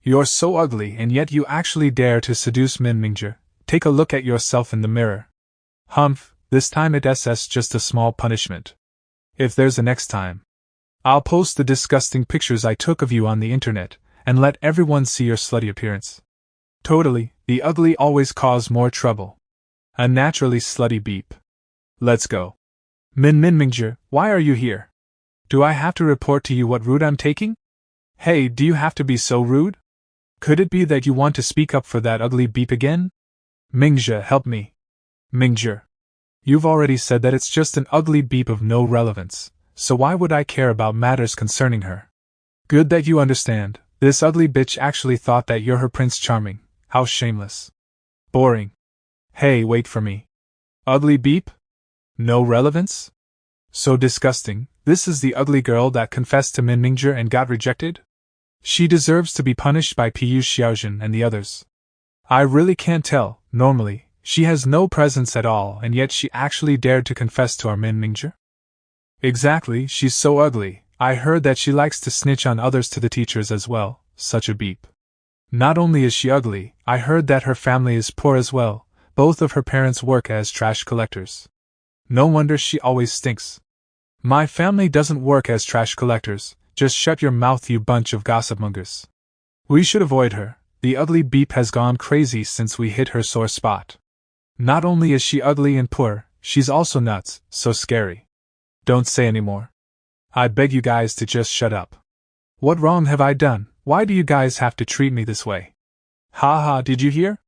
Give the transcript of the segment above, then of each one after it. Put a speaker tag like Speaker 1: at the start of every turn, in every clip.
Speaker 1: You're so ugly and yet you actually dare to seduce Minger. Take a look at yourself in the mirror. Humph, this time it's just a small punishment. If there's a next time, I'll post the disgusting pictures I took of you on the internet, and let everyone see your slutty appearance. Totally, the ugly always cause more trouble. A naturally slutty beep. Let's go. Minger, why are you here? Do I have to report to you what route I'm taking? Hey, do you have to be so rude? Could it be that you want to speak up for that ugly beep again? Minger, help me. Minger. You've already said that it's just an ugly beep of no relevance, so why would I care about matters concerning her? Good that you understand. This ugly bitch actually thought that you're her Prince Charming. How shameless. Boring. Hey, wait for me. Ugly beep? No relevance? So disgusting. This is the ugly girl that confessed to Minger and got rejected? She deserves to be punished by Pei Xuan and the others. I really can't tell. Normally, she has no presence at all, and yet she actually dared to confess to our Minger? Exactly, she's so ugly. I heard that she likes to snitch on others to the teachers as well. Such a beep. Not only is she ugly, I heard that her family is poor as well. Both of her parents work as trash collectors. No wonder she always stinks. My family doesn't work as trash collectors. Just shut your mouth, you bunch of gossipmongers. We should avoid her. The ugly beep has gone crazy since we hit her sore spot. Not only is she ugly and poor, she's also nuts, so scary. Don't say any more. I beg you guys to just shut up. What wrong have I done? Why do you guys have to treat me this way? Ha, did you hear?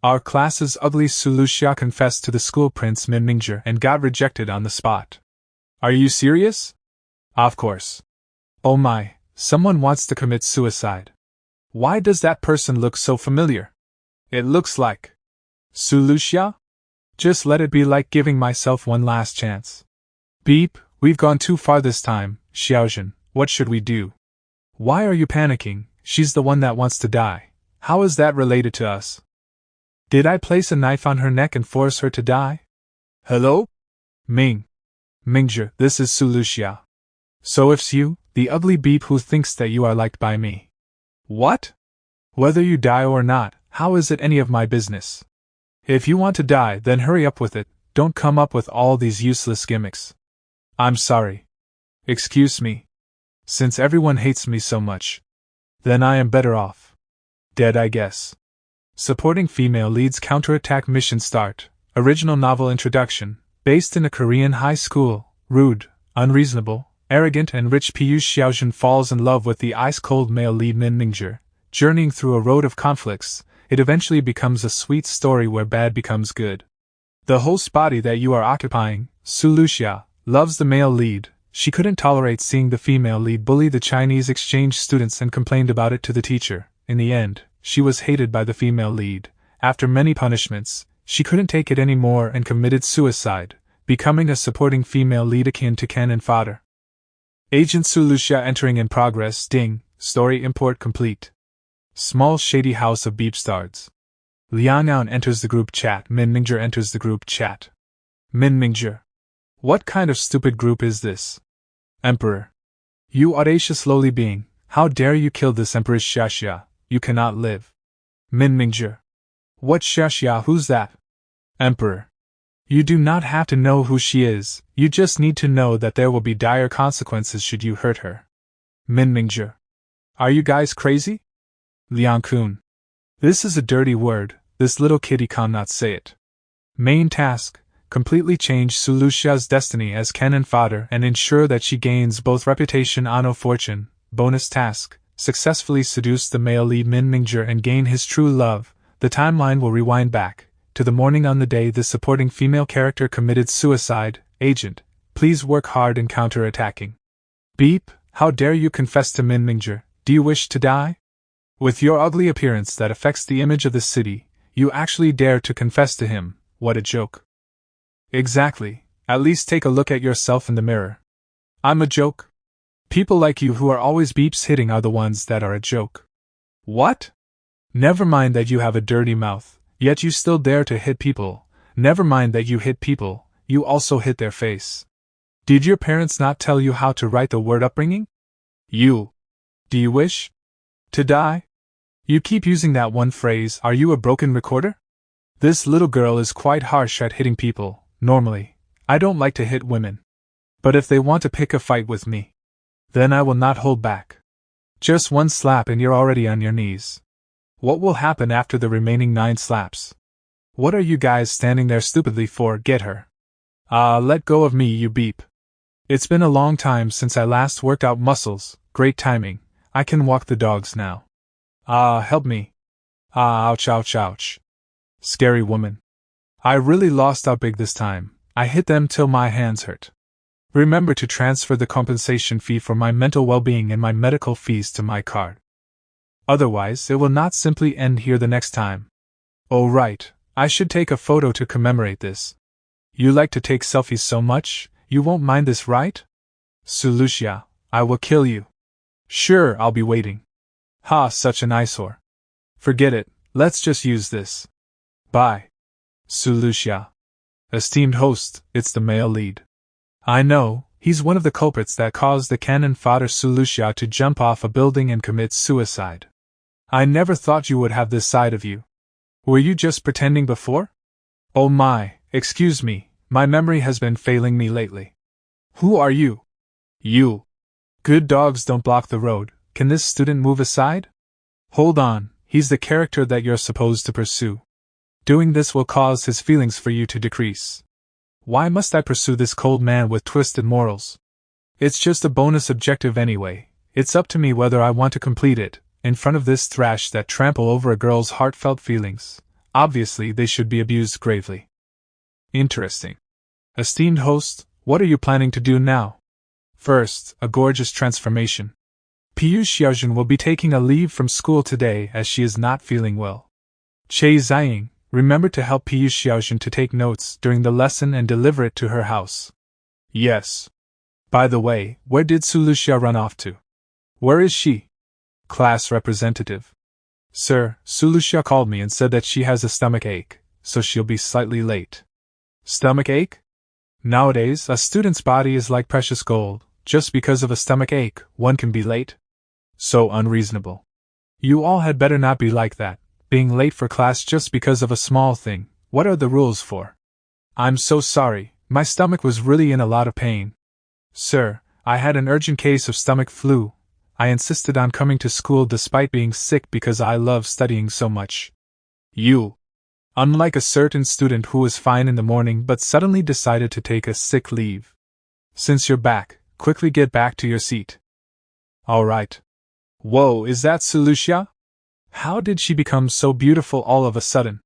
Speaker 1: Our class's ugly Lüxia confessed to the school prince Minger and got rejected on the spot. Are you serious? Of course. Oh my, someone wants to commit suicide. Why does that person look so familiar? It looks like Lüxia? Just let it be like giving myself one last chance. Beep, we've gone too far this time, Xiaozhen, what should we do? Why are you panicking? She's the one that wants to die. How is that related to us? Did I place a knife on her neck and force her to die? Hello? Minger, this is Lüxia. So it's you, the ugly beep who thinks that you are liked by me. What? Whether you die or not, how is it any of my business? If you want to die, then hurry up with it, don't come up with all these useless gimmicks. I'm sorry. Excuse me. Since everyone hates me so much, then I am better off dead, I guess. Supporting Female Leads Counterattack Mission Start. Original novel introduction. Based in a Korean high school, rude, unreasonable, arrogant and rich Pei Xuan falls in love with the ice-cold male lead Minger. Journeying through a road of conflicts, it eventually becomes a sweet story where bad becomes good. The host body that you are occupying, Lüxia, loves the male lead. She couldn't tolerate seeing the female lead bully the Chinese exchange students and complained about it to the teacher. In the end, she was hated by the female lead. After many punishments, she couldn't take it anymore and committed suicide, becoming a supporting female lead akin to cannon fodder. Agent Lüxia entering in progress. Ding. Story import complete. Small shady house of beep starts. Liang enters the group chat. Minger enters the group chat. Minger. What kind of stupid group is this? Emperor. You audacious lowly being, how dare you kill this Empress Xia? You cannot live. Minger. What Xia? Who's that? Emperor. You do not have to know who she is, you just need to know that there will be dire consequences should you hurt her. Minger. Are you guys crazy? Liang-kun. This is a dirty word, this little kitty cannot say it. Main task. Completely change Lüxia's destiny as cannon fodder and ensure that she gains both reputation and fortune. Bonus task. Successfully seduce the male lead Minger and gain his true love. The timeline will rewind back to the morning on the day the supporting female character committed suicide. Agent, please work hard in counterattacking. Beep, how dare you confess to Minger? Do you wish to die? With your ugly appearance that affects the image of the city, you actually dare to confess to him. What a joke. Exactly, at least take a look at yourself in the mirror. I'm a joke? People like you who are always beeps hitting are the ones that are a joke. What? Never mind that you have a dirty mouth, yet you still dare to hit people. Never mind that you hit people, you also hit their face. Did your parents not tell you how to write the word upbringing? Do you wish to die? You keep using that one phrase, are you a broken recorder? This little girl is quite harsh at hitting people. Normally, I don't like to hit women. But if they want to pick a fight with me, then I will not hold back. Just one slap and you're already on your knees. What will happen after the remaining 9 slaps? What are you guys standing there stupidly for? Get her. Let go of me, you beep. It's been a long time since I last worked out muscles. Great timing. I can walk the dogs now. Help me. Ouch, ouch, ouch. Scary woman. I really lost out big this time. I hit them till my hands hurt. Remember to transfer the compensation fee for my mental well-being and my medical fees to my card. Otherwise, it will not simply end here the next time. Oh right, I should take a photo to commemorate this. You like to take selfies so much, you won't mind this, right? Lüxia, I will kill you. Sure, I'll be waiting. Ha, such an eyesore. Forget it, let's just use this. Bye. Lüxia. Esteemed host, it's the male lead. I know, he's one of the culprits that caused the cannon fodder Lüxia to jump off a building and commit suicide. I never thought you would have this side of you. Were you just pretending before? Oh my, excuse me, my memory has been failing me lately. Who are you? You. Good dogs don't block the road. Can this student move aside? Hold on, he's the character that you're supposed to pursue. Doing this will cause his feelings for you to decrease. Why must I pursue this cold man with twisted morals? It's just a bonus objective anyway. It's up to me whether I want to complete it, in front of this thrash that trample over a girl's heartfelt feelings. Obviously they should be abused gravely. Interesting. Esteemed host, what are you planning to do now? First, a gorgeous transformation. Pei Xuan will be taking a leave from school today as she is not feeling well. Che Ziying, remember to help Pei Xuan to take notes during the lesson and deliver it to her house. Yes. By the way, where did Lüxia run off to? Where is she? Class representative. Sir, Lüxia called me and said that she has a stomach ache, so she'll be slightly late. Stomach ache? Nowadays, a student's body is like precious gold. Just because of a stomach ache, one can be late? So unreasonable. You all had better not be like that, being late for class just because of a small thing. What are the rules for? I'm so sorry, my stomach was really in a lot of pain. Sir, I had an urgent case of stomach flu. I insisted on coming to school despite being sick because I love studying so much. You. Unlike a certain student who was fine in the morning but suddenly decided to take a sick leave. Since you're back, quickly get back to your seat. Alright. Whoa, is that Lüxia? How did she become so beautiful all of a sudden?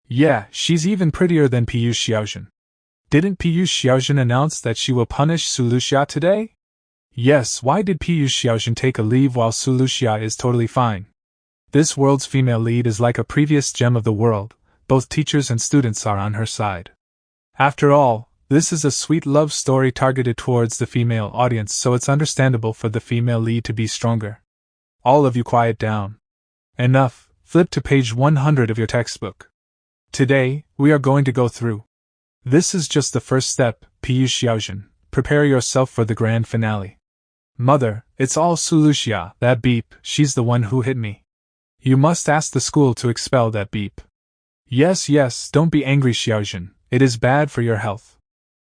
Speaker 1: Yeah, she's even prettier than Pei Xuan. Didn't Pei Xuan announce that she will punish Lüxia today? Yes, why did Pei Xuan take a leave while Lüxia is totally fine? This world's female lead is like a previous gem of the world, both teachers and students are on her side. After all, this is a sweet love story targeted towards the female audience, so it's understandable for the female lead to be stronger. All of you quiet down. Enough, flip to page 100 of your textbook. Today, we are going to go through. This is just the first step, Pei Xuan. Prepare yourself for the grand finale. Mother, it's all Lüxia, that beep, she's the one who hit me. You must ask the school to expel that beep. Yes, don't be angry, Xiaojun, it is bad for your health.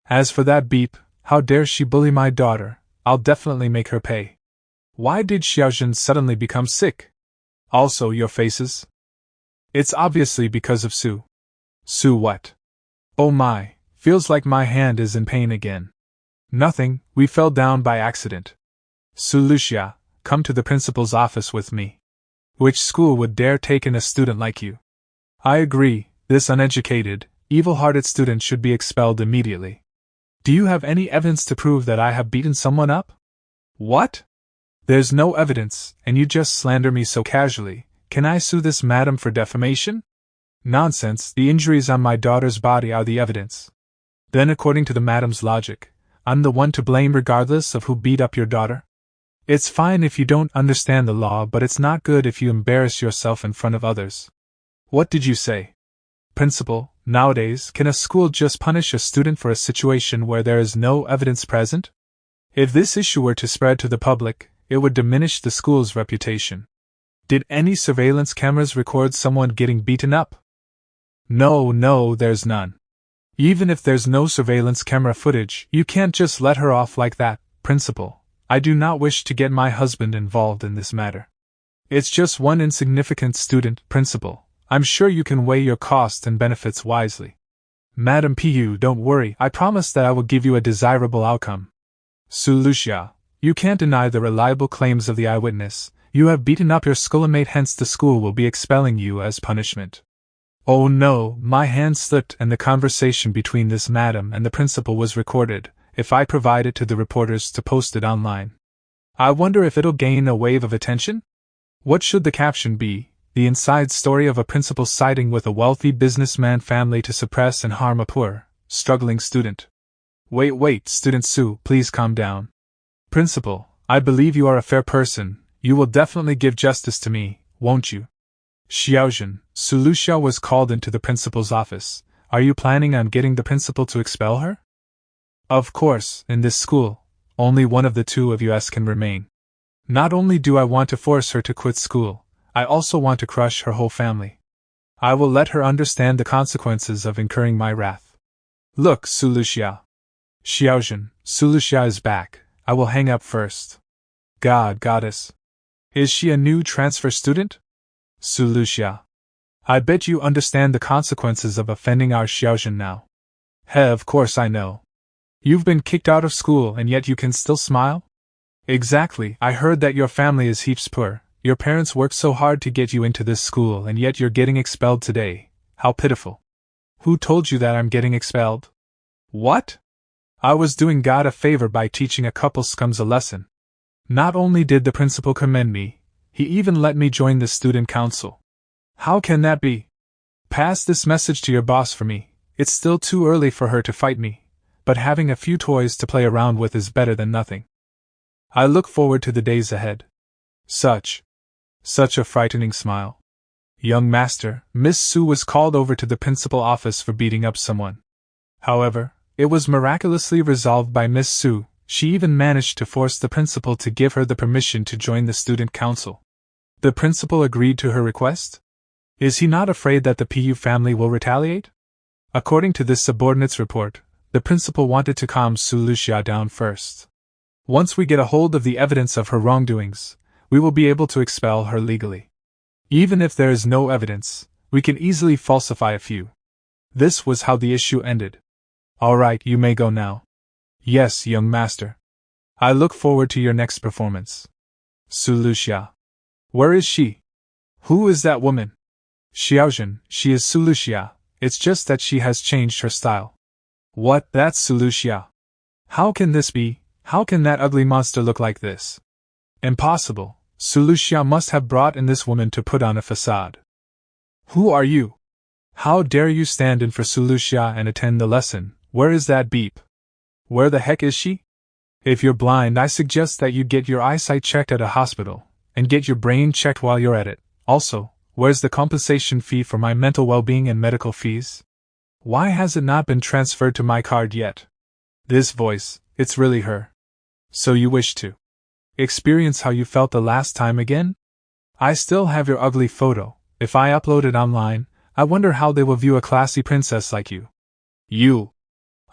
Speaker 1: As for that beep, how dare she bully my daughter, I'll definitely make her pay. Why did Xiaojun suddenly become sick? Also your faces? It's obviously because of Sue. Sue what? Oh my, feels like my hand is in pain again. Nothing, we fell down by accident. Lüxia, come to the principal's office with me. Which school would dare take in a student like you? I agree, this uneducated, evil-hearted student should be expelled immediately. Do you have any evidence to prove that I have beaten someone up? What? There's no evidence, and you just slander me so casually. Can I sue this madam for defamation? Nonsense, the injuries on my daughter's body are the evidence. Then according to the madam's logic, I'm the one to blame regardless of who beat up your daughter? It's fine if you don't understand the law, but it's not good if you embarrass yourself in front of others. What did you say? Principal, nowadays, can a school just punish a student for a situation where there is no evidence present? If this issue were to spread to the public, it would diminish the school's reputation. Did any surveillance cameras record someone getting beaten up? No, there's none. Even if there's no surveillance camera footage, you can't just let her off like that, Principal. I do not wish to get my husband involved in this matter. It's just one insignificant student, Principal. I'm sure you can weigh your costs and benefits wisely. Madam Pu, don't worry, I promise that I will give you a desirable outcome. Lüxia, you can't deny the reliable claims of the eyewitness. You have beaten up your schoolmate, hence the school will be expelling you as punishment. Oh no, my hand slipped and the conversation between this madam and the principal was recorded. If I provide it to the reporters to post it online, I wonder if it'll gain a wave of attention? What should the caption be? The inside story of a principal siding with a wealthy businessman family to suppress and harm a poor, struggling student. Wait, Student Su, please calm down. Principal, I believe you are a fair person. You will definitely give justice to me, won't you? Xiaozhen, Lüxia was called into the principal's office. Are you planning on getting the principal to expel her? Of course, in this school, only one of the two of us can remain. Not only do I want to force her to quit school, I also want to crush her whole family. I will let her understand the consequences of incurring my wrath. Look, Lüxia. Xiaozhen, Lüxia is back. I will hang up first. Goddess. Is she a new transfer student? Lüxia. I bet you understand the consequences of offending our Xiaozhen now. Of course I know. You've been kicked out of school and yet you can still smile? Exactly, I heard that your family is heaps poor. Your parents worked so hard to get you into this school and yet you're getting expelled today. How pitiful. Who told you that I'm getting expelled? What? I was doing God a favor by teaching a couple scums a lesson. Not only did the principal commend me, he even let me join the student council. How can that be? Pass this message to your boss for me. It's still too early for her to fight me, but having a few toys to play around with is better than nothing. I look forward to the days ahead. Such a frightening smile. Young master, Miss Su was called over to the principal office for beating up someone. However, it was miraculously resolved by Miss Su. She even managed to force the principal to give her the permission to join the student council. The principal agreed to her request? Is he not afraid that the Pu family will retaliate? According to this subordinate's report, the principal wanted to calm Lüxia down first. Once we get a hold of the evidence of her wrongdoings, we will be able to expel her legally. Even if there is no evidence, we can easily falsify a few. This was how the issue ended. All right, you may go now. Yes, young master. I look forward to your next performance. Lüxia. Where is she? Who is that woman? Xiaozhen, she is Lüxia. It's just that she has changed her style. What, that's Lüxia? How can this be? How can that ugly monster look like this? Impossible. Lüxia must have brought in this woman to put on a facade. Who are you? How dare you stand in for Lüxia and attend the lesson? Where is that beep? Where the heck is she? If you're blind, I suggest that you get your eyesight checked at a hospital, and get your brain checked while you're at it. Also, where's the compensation fee for my mental well-being and medical fees? Why has it not been transferred to my card yet? This voice, it's really her. So you wish to experience how you felt the last time again? I still have your ugly photo. If I upload it online, I wonder how they will view a classy princess like you.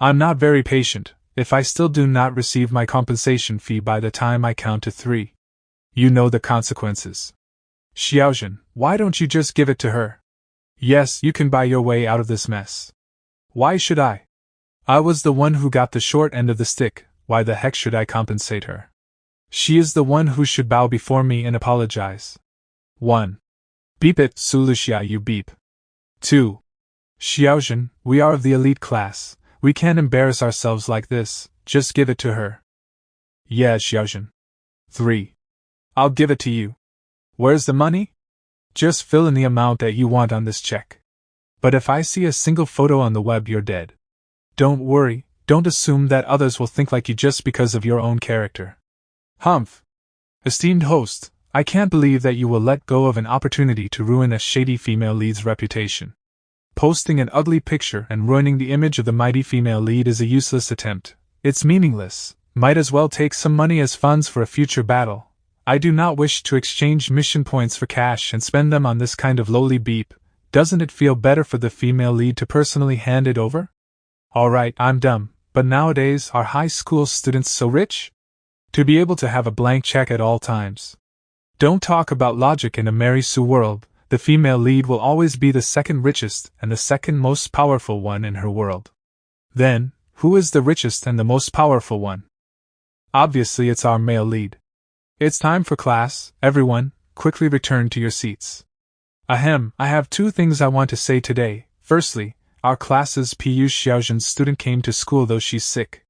Speaker 1: I'm not very patient. If I still do not receive my compensation fee by the time I count to 3. You know the consequences. Xiaozhen, why don't you just give it to her? Yes, you can buy your way out of this mess. Why should I? I was the one who got the short end of the stick. Why the heck should I compensate her? She is the one who should bow before me and apologize. 1. Beep it, Lüxia, you beep. 2. Xiaozhen, we are of the elite class. We can't embarrass ourselves like this, just give it to her. Yeah, Xiaozhen. 3. I'll give it to you. Where's the money? Just fill in the amount that you want on this check. But if I see a single photo on the web, you're dead. Don't worry, don't assume that others will think like you just because of your own character. Humph. Esteemed host, I can't believe that you will let go of an opportunity to ruin a shady female lead's reputation. Posting an ugly picture and ruining the image of the mighty female lead is a useless attempt. It's meaningless. Might as well take some money as funds for a future battle. I do not wish to exchange mission points for cash and spend them on this kind of lowly beep. Doesn't it feel better for the female lead to personally hand it over? Alright, I'm dumb, but nowadays are high school students so rich? To be able to have a blank check at all times. Don't talk about logic in a Mary Sue world. The female lead will always be the second richest and the second most powerful one in her world. Then, who is the richest and the most powerful one? Obviously it's our male lead. It's time for class, everyone, quickly return to your seats. Ahem, I have two things I want to say today. Firstly, our class's Pei Xuan student came to school though she's sick.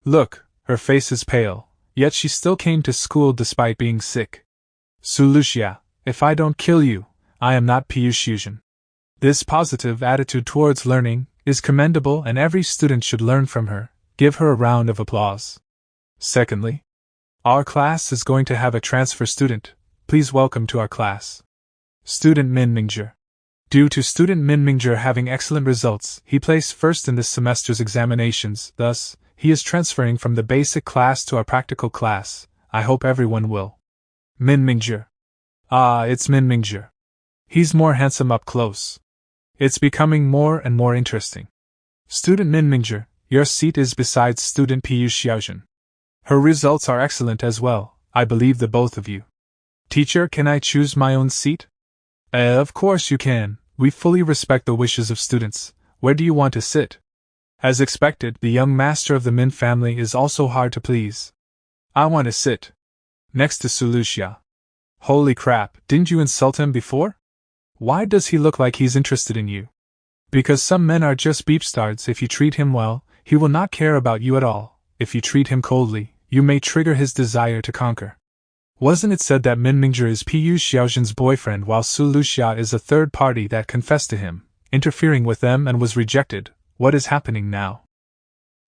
Speaker 1: Look, her face is pale, yet she still came to school despite being sick. Lüxia, if I don't kill you, I am not Pei Xuan. This positive attitude towards learning is commendable and every student should learn from her. Give her a round of applause. Secondly, our class is going to have a transfer student. Please welcome to our class. Student Min Minger. Due to student Min Minger having excellent results, he placed first in this semester's examinations, thus, he is transferring from the basic class to our practical class. I hope everyone will. Min Minger. Ah, it's Min Minger. He's more handsome up close. It's becoming more and more interesting. Student Min Minger, your seat is beside student Pei Xuan. Her results are excellent as well, I believe the both of you. Teacher, can I choose my own seat? Of course you can. We fully respect the wishes of students. Where do you want to sit? As expected, the young master of the Min family is also hard to please. I want to sit next to Lüxia. Holy crap, didn't you insult him before? Why does he look like he's interested in you? Because some men are just beepstards. If you treat him well, he will not care about you at all. If you treat him coldly, you may trigger his desire to conquer. Wasn't it said that Min Minger is Pei Xuan's boyfriend while Lüxia is a third party that confessed to him, interfering with them and was rejected? What is happening now?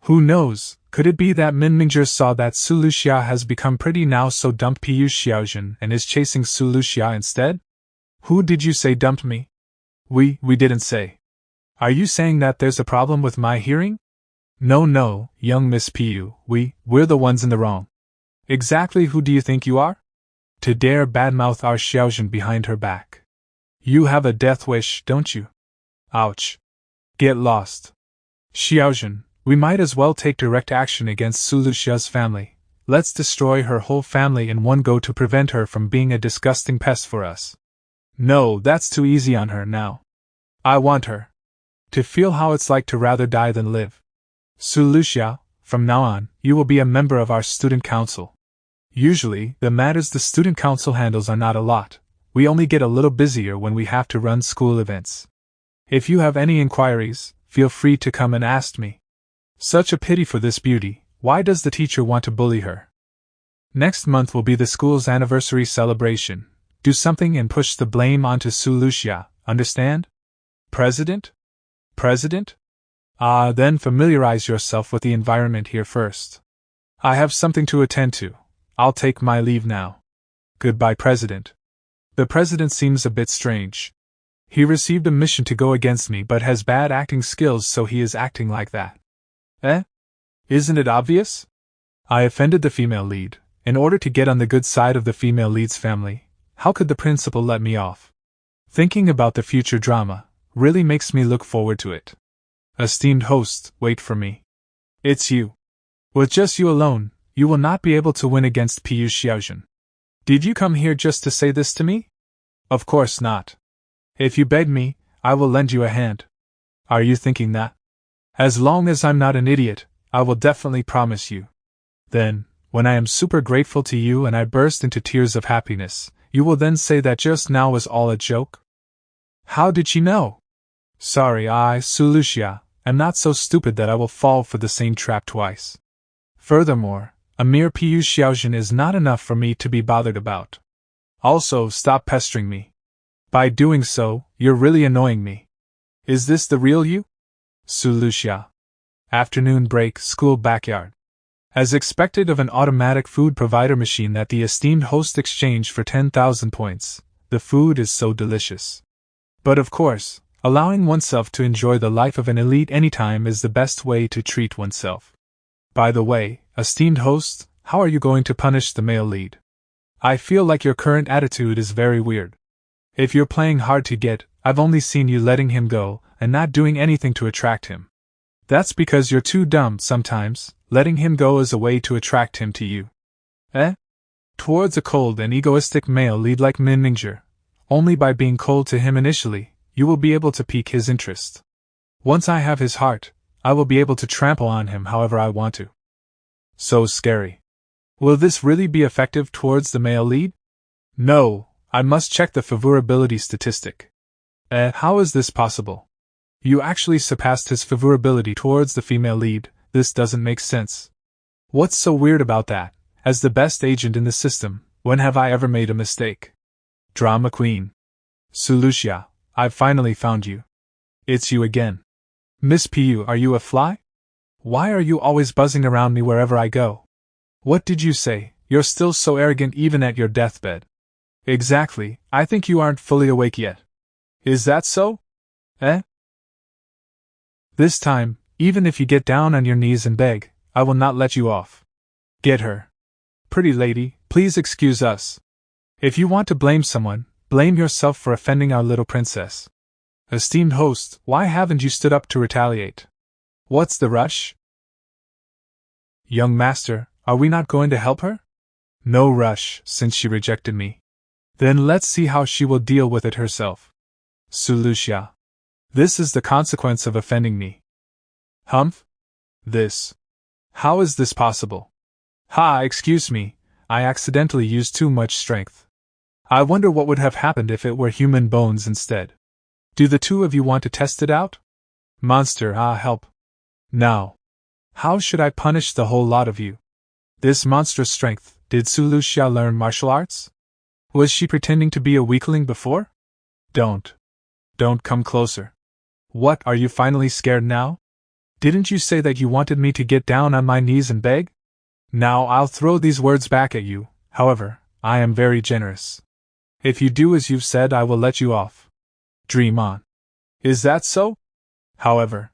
Speaker 1: Who knows, could it be that Min Minger saw that Lüxia has become pretty now so dumped Pei Xuan and is chasing Lüxia instead? Who did you say dumped me? We didn't say. Are you saying that there's a problem with my hearing? No, young Miss Pei, we're the ones in the wrong. Exactly who do you think you are? To dare badmouth our Xiaozhen behind her back. You have a death wish, don't you? Ouch. Get lost. Xiaozhen, we might as well take direct action against Lüxia's family. Let's destroy her whole family in one go to prevent her from being a disgusting pest for us. No, that's too easy on her now. I want her to feel how it's like to rather die than live. Lüxia, from now on, you will be a member of our student council. Usually, the matters the student council handles are not a lot. We only get a little busier when we have to run school events. If you have any inquiries, feel free to come and ask me. Such a pity for this beauty. Why does the teacher want to bully her? Next month will be the school's anniversary celebration. Do something and push the blame onto Lüxia, understand? President? Then familiarize yourself with the environment here first. I have something to attend to. I'll take my leave now. Goodbye, President. The President seems a bit strange. He received a mission to go against me but has bad acting skills, so he is acting like that. Isn't it obvious? I offended the female lead. In order to get on the good side of the female lead's family, how could the principal let me off? Thinking about the future drama really makes me look forward to it. Esteemed host, wait for me. It's you. With just you alone, you will not be able to win against Pei Xuan. Did you come here just to say this to me? Of course not. If you beg me, I will lend you a hand. Are you thinking that? As long as I'm not an idiot, I will definitely promise you. Then, when I am super grateful to you and I burst into tears of happiness, you will then say that just now was all a joke? How did she know? Sorry, Lüxia, am not so stupid that I will fall for the same trap twice. Furthermore, a mere Pei Xuan is not enough for me to be bothered about. Also, stop pestering me. By doing so, you're really annoying me. Is this the real you? Lüxia. Afternoon break, school backyard. As expected of an automatic food provider machine that the esteemed host exchanged for 10,000 points, the food is so delicious. But of course, allowing oneself to enjoy the life of an elite anytime is the best way to treat oneself. By the way, esteemed host, how are you going to punish the male lead? I feel like your current attitude is very weird. If you're playing hard to get, I've only seen you letting him go and not doing anything to attract him. That's because you're too dumb sometimes. Letting him go is a way to attract him to you. Towards a cold and egoistic male lead like Minger, only by being cold to him initially, you will be able to pique his interest. Once I have his heart, I will be able to trample on him however I want to. So scary. Will this really be effective towards the male lead? No, I must check the favorability statistic. How is this possible? You actually surpassed his favorability towards the female lead. This doesn't make sense. What's so weird about that? As the best agent in the system, when have I ever made a mistake? Drama Queen. Lüxia, I've finally found you. It's you again. Miss Pu, are you a fly? Why are you always buzzing around me wherever I go? What did you say? You're still so arrogant even at your deathbed. Exactly, I think you aren't fully awake yet. Is that so? This time, even if you get down on your knees and beg, I will not let you off. Get her. Pretty lady, please excuse us. If you want to blame someone, blame yourself for offending our little princess. Esteemed host, why haven't you stood up to retaliate? What's the rush? Young master, are we not going to help her? No rush, since she rejected me. Then let's see how she will deal with it herself. Lüxia. This is the consequence of offending me. Humph? This. How is this possible? Excuse me, I accidentally used too much strength. I wonder what would have happened if it were human bones instead. Do the two of you want to test it out? Monster, help. Now. How should I punish the whole lot of you? This monstrous strength, did Lüxia learn martial arts? Was she pretending to be a weakling before? Don't come closer. What, are you finally scared now? Didn't you say that you wanted me to get down on my knees and beg? Now I'll throw these words back at you, however, I am very generous. If you do as you've said, I will let you off. Dream on. Is that so? However,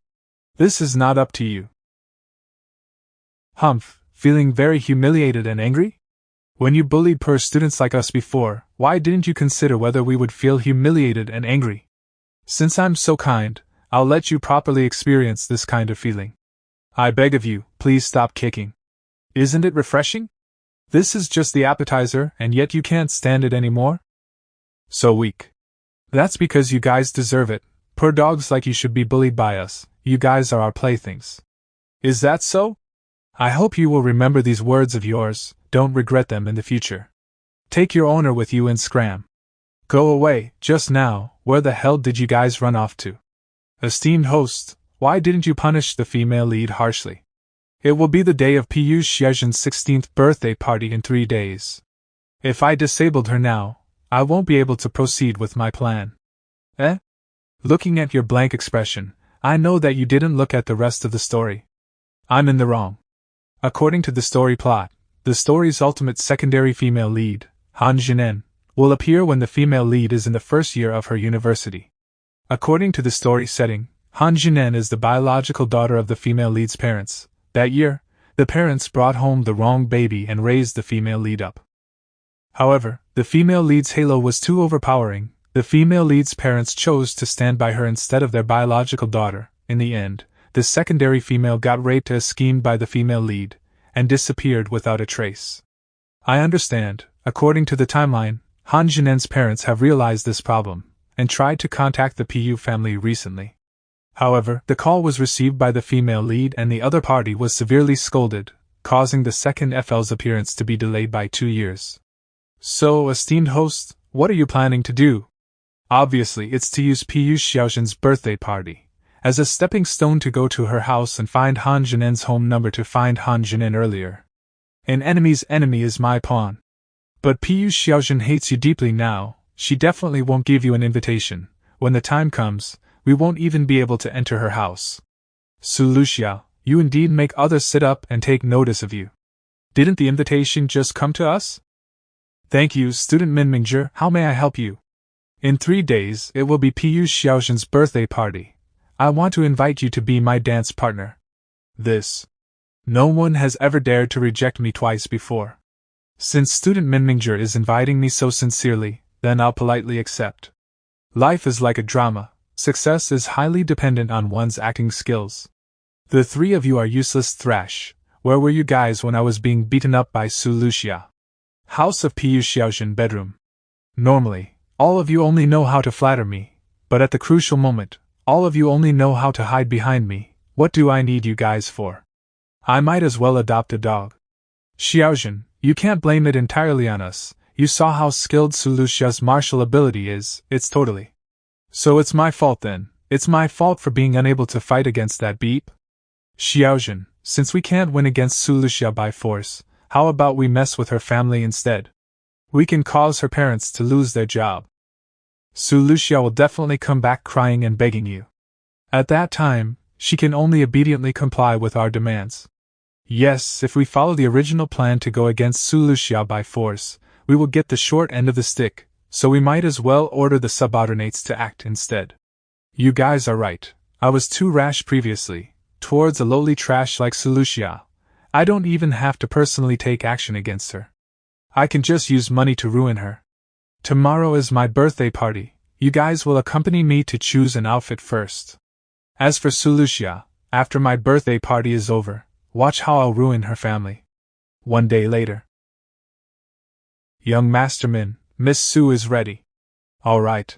Speaker 1: this is not up to you. Humph, feeling very humiliated and angry? When you bullied poor students like us before, why didn't you consider whether we would feel humiliated and angry? Since I'm so kind, I'll let you properly experience this kind of feeling. I beg of you, please stop kicking. Isn't it refreshing? This is just the appetizer, and yet you can't stand it anymore? So weak. That's because you guys deserve it. Poor dogs like you should be bullied by us. You guys are our playthings. Is that so? I hope you will remember these words of yours. Don't regret them in the future. Take your owner with you and scram. Go away, just now. Where the hell did you guys run off to? Esteemed host, why didn't you punish the female lead harshly? It will be the day of Pei Xuan's 16th birthday party in 3 days. If I disabled her now, I won't be able to proceed with my plan. Looking at your blank expression, I know that you didn't look at the rest of the story. I'm in the wrong. According to the story plot, the story's ultimate secondary female lead, Janen, will appear when the female lead is in the first year of her university. According to the story setting, Janen is the biological daughter of the female lead's parents. That year, the parents brought home the wrong baby and raised the female lead up. However, the female lead's halo was too overpowering. The female lead's parents chose to stand by her instead of their biological daughter. In the end, the secondary female got raped as schemed by the female lead, and disappeared without a trace. I understand, according to the timeline, Janen's parents have realized this problem, and tried to contact the Pu family recently. However, the call was received by the female lead and the other party was severely scolded, causing the second FL's appearance to be delayed by 2 years. So, esteemed host, what are you planning to do? Obviously, it's to use Pei Xuan's birthday party as a stepping stone to go to her house and find Janen's home number to find Janen earlier. An enemy's enemy is my pawn. But Pei Xuan hates you deeply now. She definitely won't give you an invitation. When the time comes, we won't even be able to enter her house. Lüxia, you indeed make others sit up and take notice of you. Didn't the invitation just come to us? Thank you, student Minger. How may I help you? In 3 days, it will be Pei Xuan's birthday party. I want to invite you to be my dance partner. No one has ever dared to reject me twice before. Since student Minger is inviting me so sincerely, then I'll politely accept. Life is like a drama. Success is highly dependent on one's acting skills. The three of you are useless thrash. Where were you guys when I was being beaten up by Lüxia? House of Pei Xuan bedroom. Normally, all of you only know how to flatter me, but at the crucial moment, all of you only know how to hide behind me. What do I need you guys for? I might as well adopt a dog. Xiaozhen, you can't blame it entirely on us. You saw how skilled Lüxia's martial ability is. It's totally. So it's my fault then. It's my fault for being unable to fight against that beep? Xiaozhen, since we can't win against Lüxia by force, how about we mess with her family instead? We can cause her parents to lose their job. Lüxia will definitely come back crying and begging you. At that time, she can only obediently comply with our demands. Yes, if we follow the original plan to go against Lüxia by force, we will get the short end of the stick, so we might as well order the subordinates to act instead. You guys are right. I was too rash previously, towards a lowly trash like Lüxia. I don't even have to personally take action against her. I can just use money to ruin her. Tomorrow is my birthday party. You guys will accompany me to choose an outfit first. As for Lüxia, after my birthday party is over, watch how I'll ruin her family. One day later. Young Master Min, Miss Su is ready. All right.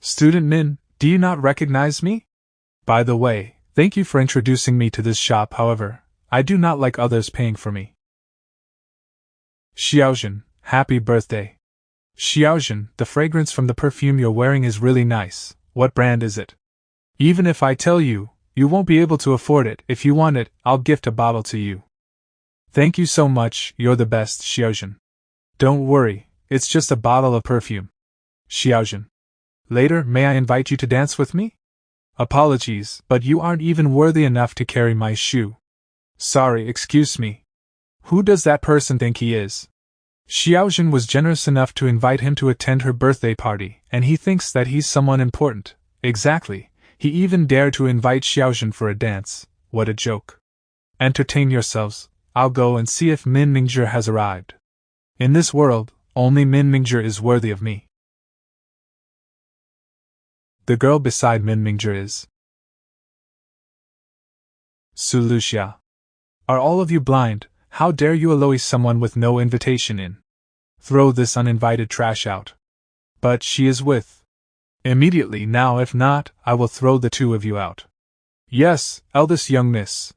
Speaker 1: Student Min, do you not recognize me? By the way, thank you for introducing me to this shop. However, I do not like others paying for me. Xiaozhen, happy birthday. Xiaozhen, the fragrance from the perfume you're wearing is really nice. What brand is it? Even if I tell you, you won't be able to afford it. If you want it, I'll gift a bottle to you. Thank you so much, you're the best, Xiaozhen. Don't worry, it's just a bottle of perfume. Xiaozhen. Later, may I invite you to dance with me? Apologies, but you aren't even worthy enough to carry my shoe. Sorry, excuse me. Who does that person think he is? Xiaozhen was generous enough to invite him to attend her birthday party, and he thinks that he's someone important. Exactly, he even dared to invite Xiaozhen for a dance. What a joke. Entertain yourselves, I'll go and see if Min Minger has arrived. In this world, only Min Minger is worthy of me. The girl beside Min Minger is Lüxia. Are all of you blind? How dare you allow someone with no invitation in? Throw this uninvited trash out. But she is with. Immediately now, if not, I will throw the two of you out. Yes, eldest young miss.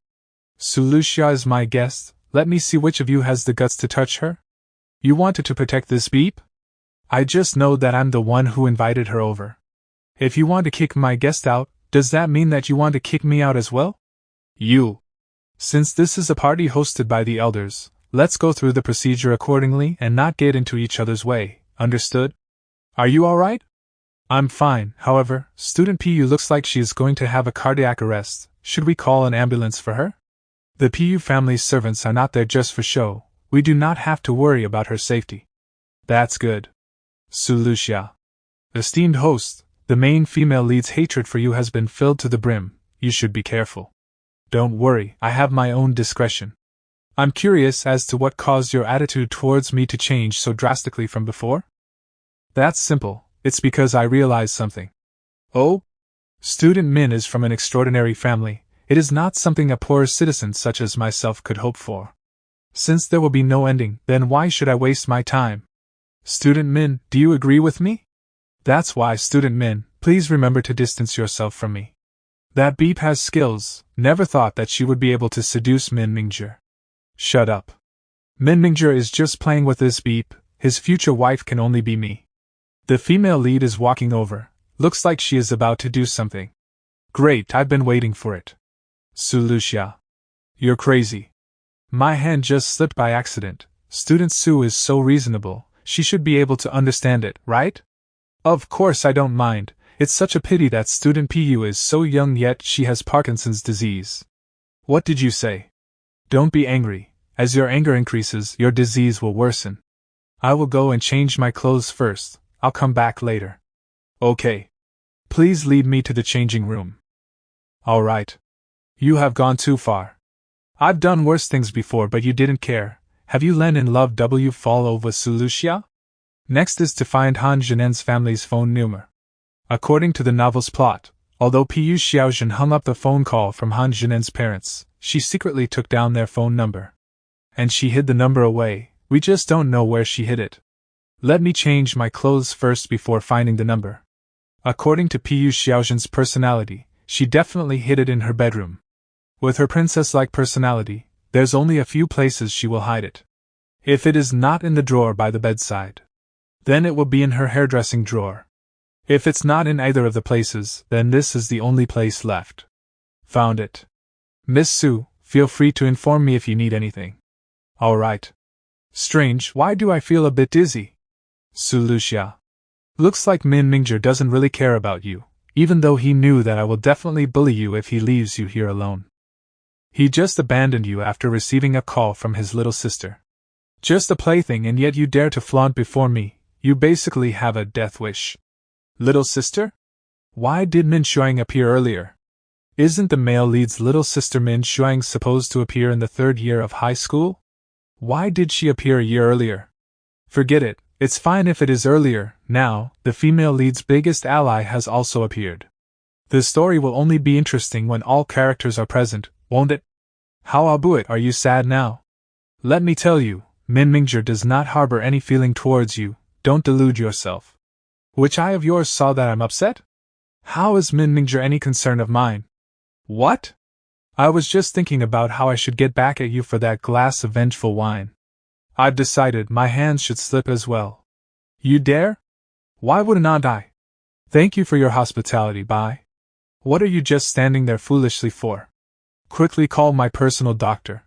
Speaker 1: Lüxia is my guest, let me see which of you has the guts to touch her? You wanted to protect this beep? I just know that I'm the one who invited her over. If you want to kick my guest out, does that mean that you want to kick me out as well? You. Since this is a party hosted by the elders, let's go through the procedure accordingly and not get into each other's way, understood? Are you alright? I'm fine, however, student PU looks like she is going to have a cardiac arrest. Should we call an ambulance for her? The PU family's servants are not there just for show. We do not have to worry about her safety. That's good. Lüxia. Esteemed host, the main female lead's hatred for you has been filled to the brim. You should be careful. Don't worry, I have my own discretion. I'm curious as to what caused your attitude towards me to change so drastically from before? That's simple, it's because I realized something. Oh? Student Min is from an extraordinary family. It is not something a poor citizen such as myself could hope for. Since there will be no ending, then why should I waste my time? Student Min, do you agree with me? That's why, Student Min, please remember to distance yourself from me. That beep has skills, never thought that she would be able to seduce Min Minger. Shut up. Min Minger is just playing with this beep, his future wife can only be me. The female lead is walking over, looks like she is about to do something. Great, I've been waiting for it. Lüxia. You're crazy. My hand just slipped by accident. Student Su is so reasonable, she should be able to understand it, right? Of course I don't mind, it's such a pity that student PU is so young yet she has Parkinson's disease. What did you say? Don't be angry, as your anger increases, your disease will worsen. I will go and change my clothes first, I'll come back later. Okay. Please lead me to the changing room. All right. You have gone too far. I've done worse things before but you didn't care, Have you Len in love W fall over Lüxia? Next is to find Han Janen's family's phone number. According to the novel's plot, although Pei Xuan hung up the phone call from Han Janen's parents, she secretly took down their phone number. And she hid the number away, we just don't know where she hid it. Let me change my clothes first before finding the number. According to Pei Xuan's personality, she definitely hid it in her bedroom. With her princess-like personality, there's only a few places she will hide it. If it is not in the drawer by the bedside, then it will be in her hairdressing drawer. If it's not in either of the places, then this is the only place left. Found it. Miss Sue, feel free to inform me if you need anything. Alright. Strange, why do I feel a bit dizzy? Lüxia. Looks like Minger doesn't really care about you, even though he knew that I will definitely bully you if he leaves you here alone. He just abandoned you after receiving a call from his little sister. Just a plaything, and yet you dare to flaunt before me. You basically have a death wish. Little sister? Why did Min Shuang appear earlier? Isn't the male lead's little sister Min Shuang supposed to appear in the 3rd year of high school? Why did she appear a year earlier? Forget it, it's fine if it is earlier. Now, the female lead's biggest ally has also appeared. The story will only be interesting when all characters are present, won't it? How about it, are you sad now? Let me tell you, Minger does not harbor any feeling towards you, don't delude yourself. Which eye of yours saw that I'm upset? How is Minger any concern of mine? What? I was just thinking about how I should get back at you for that glass of vengeful wine. I've decided my hands should slip as well. You dare? Why would not I? Thank you for your hospitality, bye. What are you just standing there foolishly for? Quickly call my personal doctor.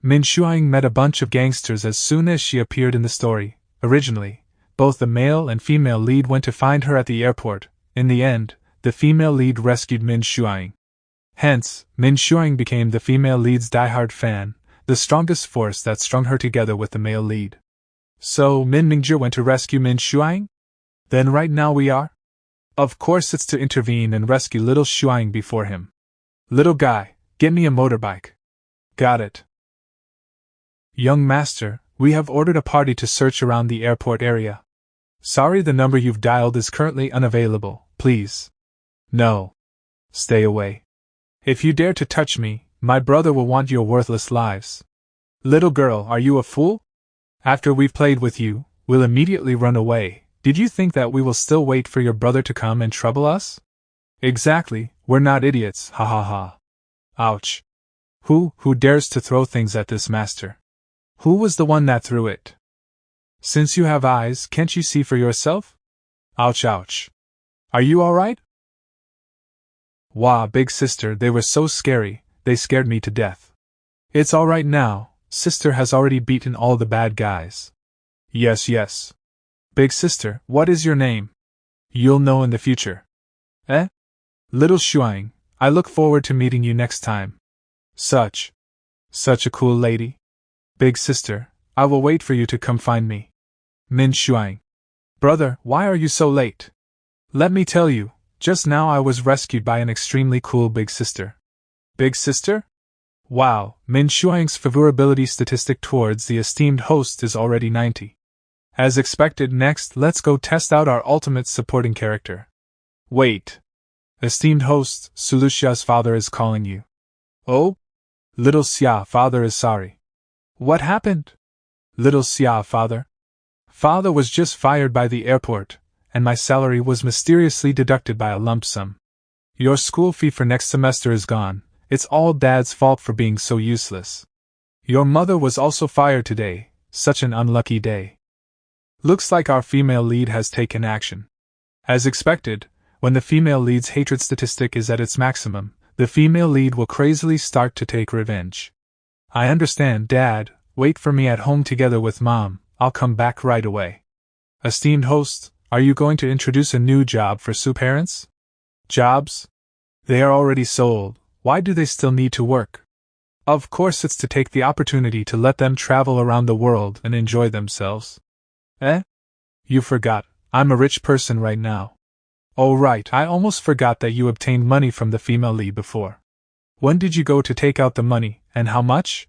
Speaker 1: Min Shuang met a bunch of gangsters as soon as she appeared in the story. Originally, both the male and female lead went to find her at the airport. In the end, the female lead rescued Min Shuang. Hence, Min Shuang became the female lead's diehard fan, the strongest force that strung her together with the male lead. So, Minger went to rescue Min Shuang? Then right now we are? Of course it's to intervene and rescue little Shuang before him. Little guy, get me a motorbike. Got it. Young master, we have ordered a party to search around the airport area. Sorry, the number you've dialed is currently unavailable, please. No. Stay away. If you dare to touch me, my brother will want your worthless lives. Little girl, are you a fool? After we've played with you, we'll immediately run away. Did you think that we will still wait for your brother to come and trouble us? Exactly, we're not idiots, ha ha ha. Ouch. Who dares to throw things at this master? Who was the one that threw it? Since you have eyes, can't you see for yourself? Ouch ouch. Are you alright? Wah, big sister, they were so scary, they scared me to death. It's alright now, sister has already beaten all the bad guys. Yes. Big sister, what is your name? You'll know in the future. Eh? Little Shuang, I look forward to meeting you next time. Such a cool lady. Big sister, I will wait for you to come find me. Min Shuang. Brother, why are you so late? Let me tell you, just now I was rescued by an extremely cool big sister. Big sister? Wow, Min Shuang's favorability statistic towards the esteemed host is already 90. As expected, next let's go test out our ultimate supporting character. Wait. Esteemed host, Lüxia's father is calling you. Oh? Little Xia, father is sorry. What happened? Little Xia, father? Father was just fired by the airport, and my salary was mysteriously deducted by a lump sum. Your school fee for next semester is gone, it's all Dad's fault for being so useless. Your mother was also fired today, such an unlucky day. Looks like our female lead has taken action. As expected, when the female lead's hatred statistic is at its maximum, the female lead will crazily start to take revenge. I understand, Dad, wait for me at home together with Mom, I'll come back right away. Esteemed host, are you going to introduce a new job for Sue parents? Jobs? They are already sold, why do they still need to work? Of course it's to take the opportunity to let them travel around the world and enjoy themselves. Eh? You forgot, I'm a rich person right now. Oh right, I almost forgot that you obtained money from the female lead before. When did you go to take out the money, and how much?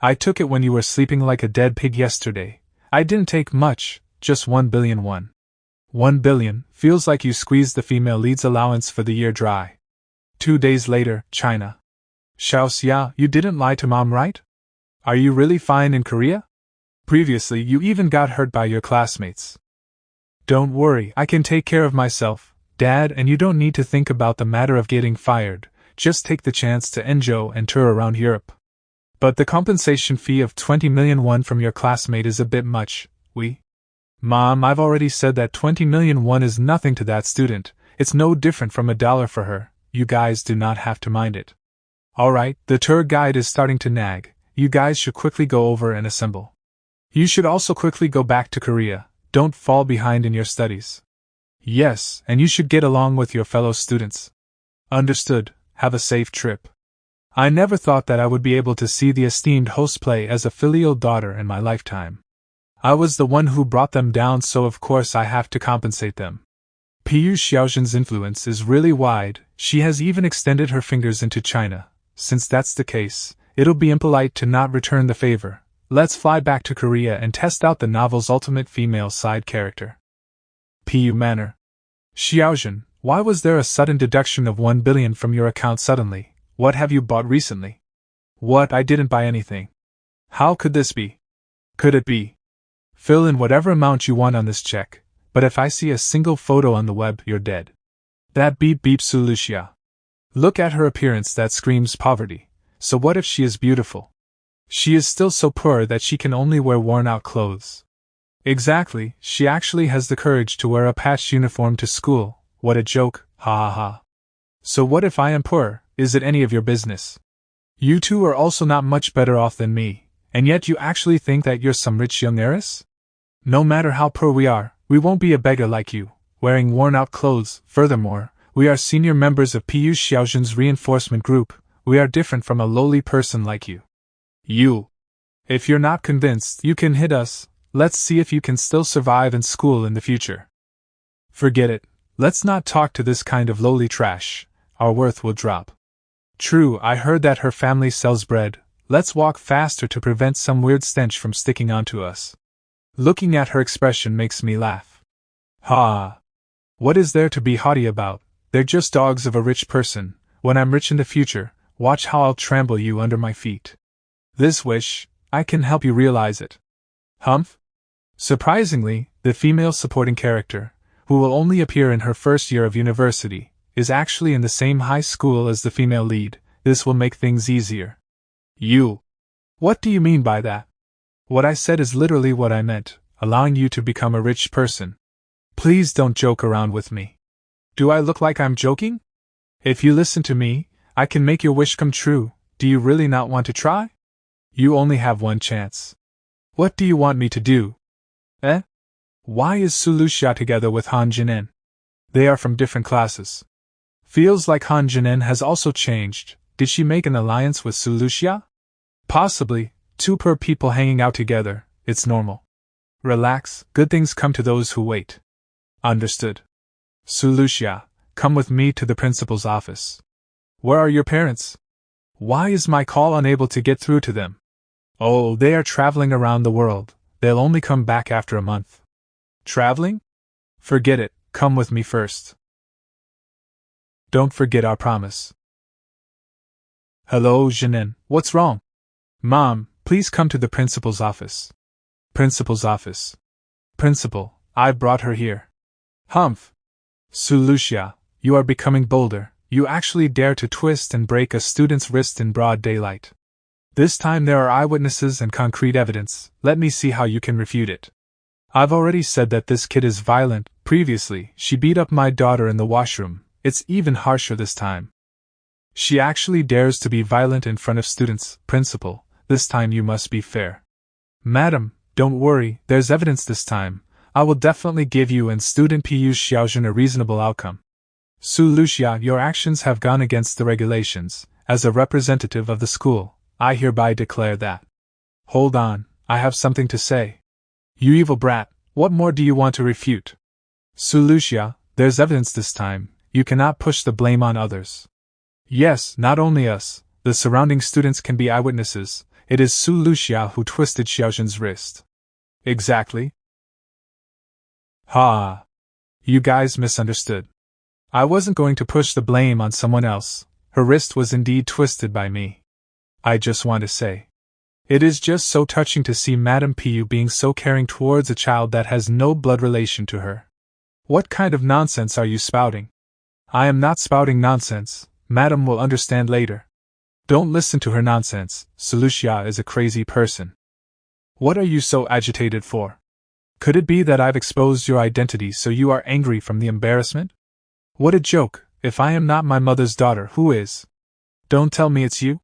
Speaker 1: I took it when you were sleeping like a dead pig yesterday. I didn't take much, just 1 billion won. 1 billion, feels like you squeezed the female lead's allowance for the year dry. 2 days later, China. Xia, you didn't lie to mom, right? Are you really fine in Korea? Previously, you even got hurt by your classmates. Don't worry, I can take care of myself, Dad, and you don't need to think about the matter of getting fired. Just take the chance to enjoy and tour around Europe. But the compensation fee of 20 million won from your classmate is a bit much, Mom, I've already said that 20 million won is nothing to that student. It's no different from $1 for her. You guys do not have to mind it. Alright, the tour guide is starting to nag. You guys should quickly go over and assemble. You should also quickly go back to Korea. Don't fall behind in your studies. Yes, and you should get along with your fellow students. Understood. Have a safe trip. I never thought that I would be able to see the esteemed host play as a filial daughter in my lifetime. I was the one who brought them down, so of course I have to compensate them. Pei Xuan's influence is really wide. She has even extended her fingers into China. Since that's the case, it'll be impolite to not return the favor. Let's fly back to Korea and test out the novel's ultimate female side character. Pei manner. Xiaozhen, why was there a sudden deduction of 1 billion from your account suddenly? What have you bought recently? What, I didn't buy anything. How could this be? Could it be? Fill in whatever amount you want on this check, but if I see a single photo on the web, you're dead. That beep Lüxia. Look at her appearance, that screams poverty. So what if she is beautiful? She is still so poor that she can only wear worn-out clothes. Exactly, she actually has the courage to wear a patched uniform to school. What a joke, ha ha ha. So what if I am poor? Is it any of your business? You two are also not much better off than me, and yet you actually think that you're some rich young heiress? No matter how poor we are, we won't be a beggar like you, wearing worn-out clothes. Furthermore, we are senior members of Pei Xuan's reinforcement group. We are different from a lowly person like you. If you're not convinced, you can hit us. Let's see if you can still survive in school in the future. Forget it. Let's not talk to this kind of lowly trash. Our worth will drop. True, I heard that her family sells bread. Let's walk faster to prevent some weird stench from sticking onto us. Looking at her expression makes me laugh. Ha! What is there to be haughty about? They're just dogs of a rich person. When I'm rich in the future, watch how I'll trample you under my feet. This wish, I can help you realize it. Humph? Surprisingly, the female supporting character, who will only appear in her first year of university, is actually in the same high school as the female lead. This will make things easier. What do you mean by that? What I said is literally what I meant, allowing you to become a rich person. Please don't joke around with me. Do I look like I'm joking? If you listen to me, I can make your wish come true. Do you really not want to try? You only have one chance. What do you want me to do? Why is Lüxia together with Han Janen? They are from different classes. Feels like Han Janen has also changed. Did she make an alliance with Lüxia? Possibly. Two poor people hanging out together, it's normal. Relax, good things come to those who wait. Understood. Lüxia, come with me to the principal's office. Where are your parents? Why is my call unable to get through to them? Oh, they are traveling around the world. They'll only come back after a month. Traveling? Forget it, come with me first. Don't forget our promise. Hello, Janen, what's wrong? Mom, please come to the principal's office. Principal's office. Principal, I brought her here. Humph. Lüxia, you are becoming bolder. You actually dare to twist and break a student's wrist in broad daylight. This time there are eyewitnesses and concrete evidence. Let me see how you can refute it. I've already said that this kid is violent. Previously, she beat up my daughter in the washroom. It's even harsher this time. She actually dares to be violent in front of students. Principal, this time you must be fair. Madam, don't worry, there's evidence this time. I will definitely give you and student Pei Xuan a reasonable outcome. Lüxia, your actions have gone against the regulations. As a representative of the school, I hereby declare that. Hold on, I have something to say. You evil brat, what more do you want to refute? Lüxia, there's evidence this time. You cannot push the blame on others. Yes, not only us, the surrounding students can be eyewitnesses. It is Su Lüxia who twisted Xiaozhen's wrist. Exactly. Ha! You guys misunderstood. I wasn't going to push the blame on someone else. Her wrist was indeed twisted by me. I just want to say, it is just so touching to see Madame Pu being so caring towards a child that has no blood relation to her. What kind of nonsense are you spouting? I am not spouting nonsense. Madame will understand later. Don't listen to her nonsense. Lüxia is a crazy person. What are you so agitated for? Could it be that I've exposed your identity so you are angry from the embarrassment? What a joke! If I am not my mother's daughter, who is? Don't tell me it's you?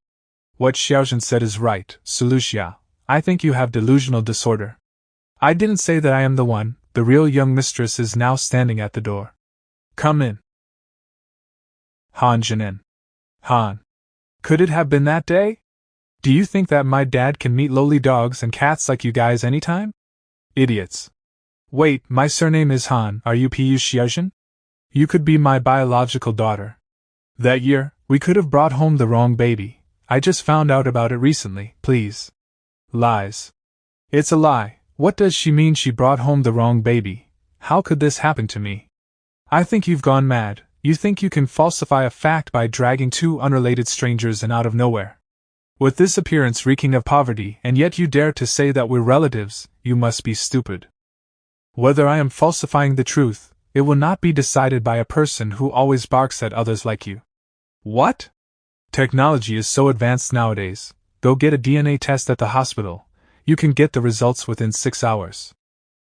Speaker 1: What Xiaozhen said is right, Lüxia. I think you have delusional disorder. I didn't say that I am the one. The real young mistress is now standing at the door. Come in. Han Janen. Han. Could it have been that day? Do you think that my dad can meet lowly dogs and cats like you guys anytime? Idiots. Wait, my surname is Han. Are you Pei Xiaozhen? You could be my biological daughter. That year, we could have brought home the wrong baby. I just found out about it recently, please. Lies. It's a lie. What does she mean she brought home the wrong baby? How could this happen to me? I think you've gone mad. You think you can falsify a fact by dragging two unrelated strangers in out of nowhere. With this appearance reeking of poverty, and yet you dare to say that we're relatives, you must be stupid. Whether I am falsifying the truth, it will not be decided by a person who always barks at others like you. What? Technology is so advanced nowadays. Go get a DNA test at the hospital. You can get the results within 6 hours.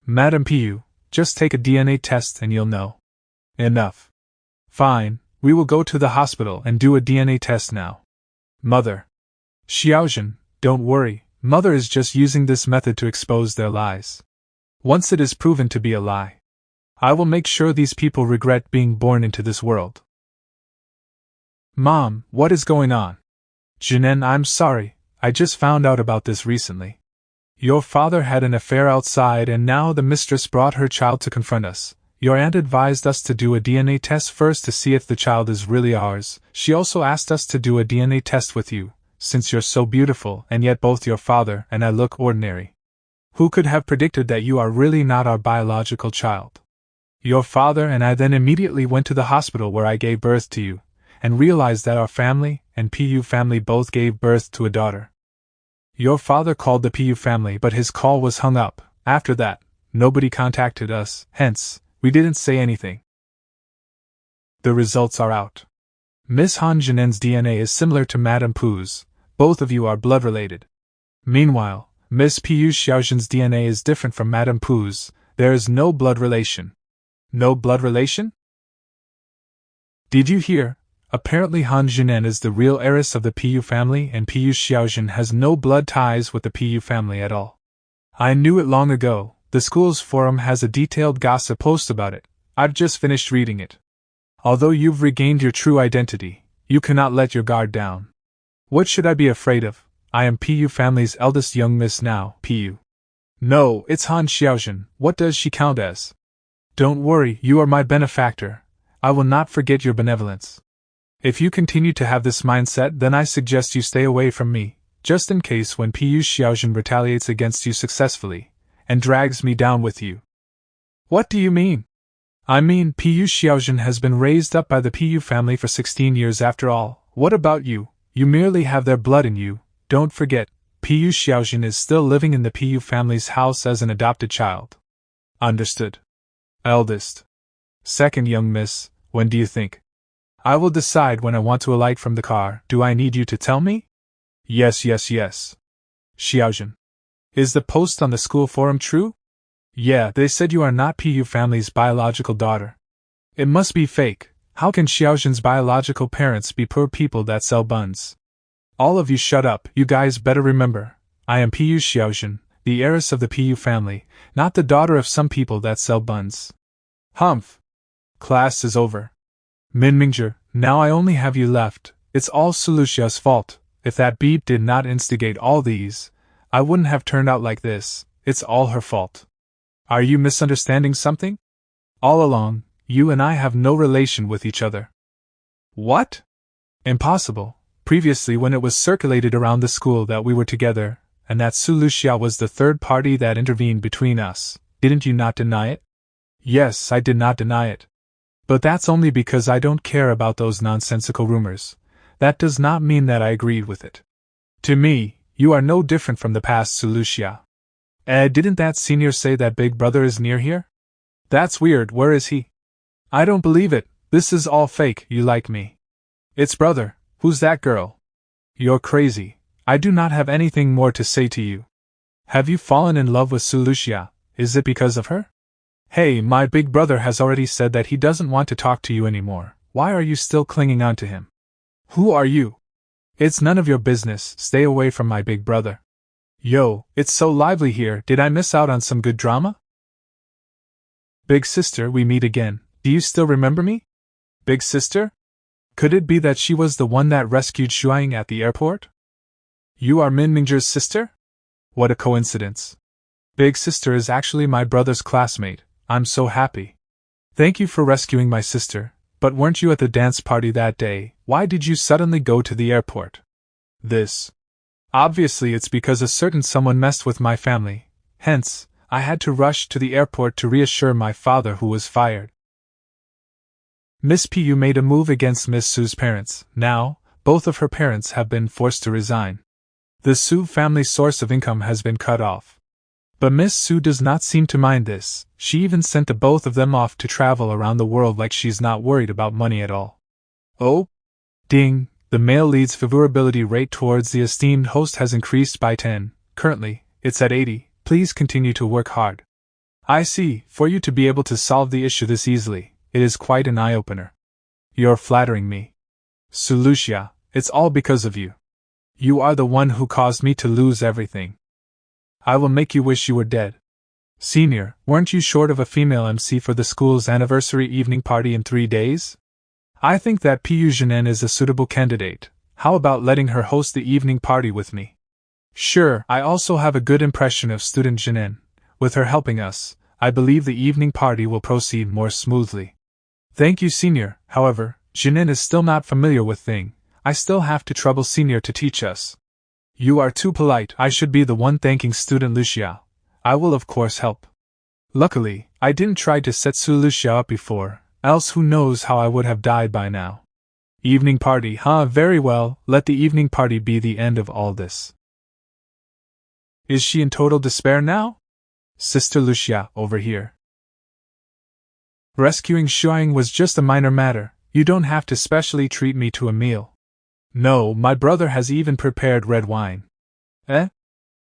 Speaker 1: Madame Pu, just take a DNA test and you'll know. Enough. Fine, we will go to the hospital and do a DNA test now. Mother. Xiaozhen, don't worry, Mother is just using this method to expose their lies. Once it is proven to be a lie, I will make sure these people regret being born into this world. Mom, what is going on? Janen, I'm sorry, I just found out about this recently. Your father had an affair outside and now the mistress brought her child to confront us. Your aunt advised us to do a DNA test first to see if the child is really ours. She also asked us to do a DNA test with you, since you're so beautiful and yet both your father and I look ordinary. Who could have predicted that you are really not our biological child? Your father and I then immediately went to the hospital where I gave birth to you, and realized that our family and Pu family both gave birth to a daughter. Your father called the Pu family but his call was hung up. After that, nobody contacted us, hence, we didn't say anything. The results are out. Miss Han Janen's DNA is similar to Madame Pu's. Both of you are blood-related. Meanwhile, Miss Pei Xiaozhen's DNA is different from Madame Pu's. There is no blood relation. No blood relation? Did you hear? Apparently Han Janen is the real heiress of the Pu family and Pei Xiaozhen has no blood ties with the Pu family at all. I knew it long ago. The school's forum has a detailed gossip post about it. I've just finished reading it. Although you've regained your true identity, you cannot let your guard down. What should I be afraid of? I am Pu family's eldest young miss now, Pu. No, it's Han Xiaozhen. What does she count as? Don't worry, you are my benefactor. I will not forget your benevolence. If you continue to have this mindset, then I suggest you stay away from me, just in case when Pei Xiaozhen retaliates against you successfully, and drags me down with you. What do you mean? I mean, Pei Xiaozhen has been raised up by the Pu family for 16 years after all. What about you? You merely have their blood in you. Don't forget, Pei Xiaozhen is still living in the Pu family's house as an adopted child. Understood. Eldest. Second young miss, when do you think? I will decide when I want to alight from the car. Do I need you to tell me? Yes. Xiaozhen. Is the post on the school forum true? Yeah, they said you are not Pu family's biological daughter. It must be fake. How can Xiaozhen's biological parents be poor people that sell buns? All of you shut up. You guys better remember, I am Pei Xiaozhen, the heiress of the Pu family, not the daughter of some people that sell buns. Humph. Class is over. Minger, now I only have you left. It's all Lüxia's fault. If that beep did not instigate all these, I wouldn't have turned out like this. It's all her fault. Are you misunderstanding something? All along, you and I have no relation with each other. What? Impossible. previously when it was circulated around the school that we were together, and that Lüxia was the third party that intervened between us, didn't you not deny it? Yes, I did not deny it. But that's only because I don't care about those nonsensical rumors. That does not mean that I agreed with it. To me, you are no different from the past Lüxia. Didn't that senior say that big brother is near here? That's weird, where is he? I don't believe it, this is all fake, you like me. It's brother. Who's that girl? You're crazy. I do not have anything more to say to you. Have you fallen in love with Lüxia? Is it because of her? Hey, my big brother has already said that he doesn't want to talk to you anymore. Why are you still clinging on to him? Who are you? It's none of your business, stay away from my big brother. Yo, it's so lively here, did I miss out on some good drama? Big sister, we meet again. Do you still remember me? Big sister? Could it be that she was the one that rescued Shuang at the airport? You are Minger's sister? What a coincidence. Big sister is actually my brother's classmate, I'm so happy. Thank you for rescuing my sister, but weren't you at the dance party that day? Why did you suddenly go to the airport? Obviously it's because a certain someone messed with my family, hence, I had to rush to the airport to reassure my father who was fired. Miss Pu made a move against Miss Su's parents. Now, both of her parents have been forced to resign. The Su family's source of income has been cut off. But Miss Su does not seem to mind this. She even sent the both of them off to travel around the world like she's not worried about money at all. Oh? Ding, the male lead's favorability rate towards the esteemed host has increased by 10. Currently, it's at 80. Please continue to work hard. I see, for you to be able to solve the issue this easily. It is quite an eye-opener. You're flattering me. Lüxia, it's all because of you. You are the one who caused me to lose everything. I will make you wish you were dead. Senior, weren't you short of a female MC for the school's anniversary evening party in 3 days? I think that Pei Xuan is a suitable candidate. How about letting her host the evening party with me? Sure, I also have a good impression of student Janen. With her helping us, I believe the evening party will proceed more smoothly. Thank you, Senior. However, Janen is still not familiar with thing. I still have to trouble Senior to teach us. You are too polite. I should be the one thanking student Lüxia. I will of course help. Luckily, I didn't try to set Lüxia up before, else who knows how I would have died by now. Evening party, huh? Very well, let the evening party be the end of all this. Is she in total despair now? Sister Lüxia, over here. Rescuing Shuang was just a minor matter, you don't have to specially treat me to a meal. No, my brother has even prepared red wine.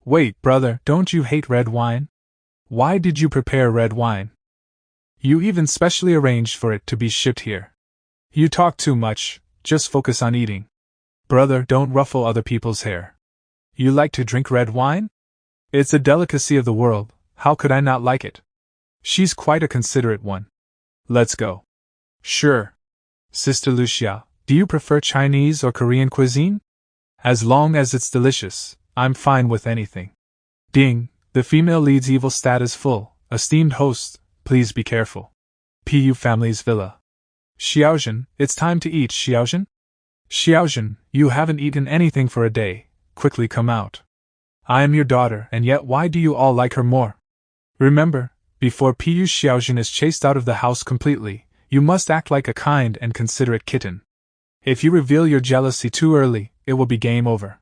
Speaker 1: Wait, brother, don't you hate red wine? Why did you prepare red wine? You even specially arranged for it to be shipped here. You talk too much, just focus on eating. Brother, don't ruffle other people's hair. You like to drink red wine? It's a delicacy of the world, how could I not like it? She's quite a considerate one. Let's go. Sure. Sister Lüxia, do you prefer Chinese or Korean cuisine? As long as it's delicious, I'm fine with anything. Ding, the female lead's evil stat is full. Esteemed host, please be careful. Pu family's villa. Xiaozhen, it's time to eat, Xiaozhen. Xiaozhen, you haven't eaten anything for a day, quickly come out. I am your daughter, and yet why do you all like her more? Remember, before Pu Xiaozhen is chased out of the house completely, you must act like a kind and considerate kitten. If you reveal your jealousy too early, it will be game over.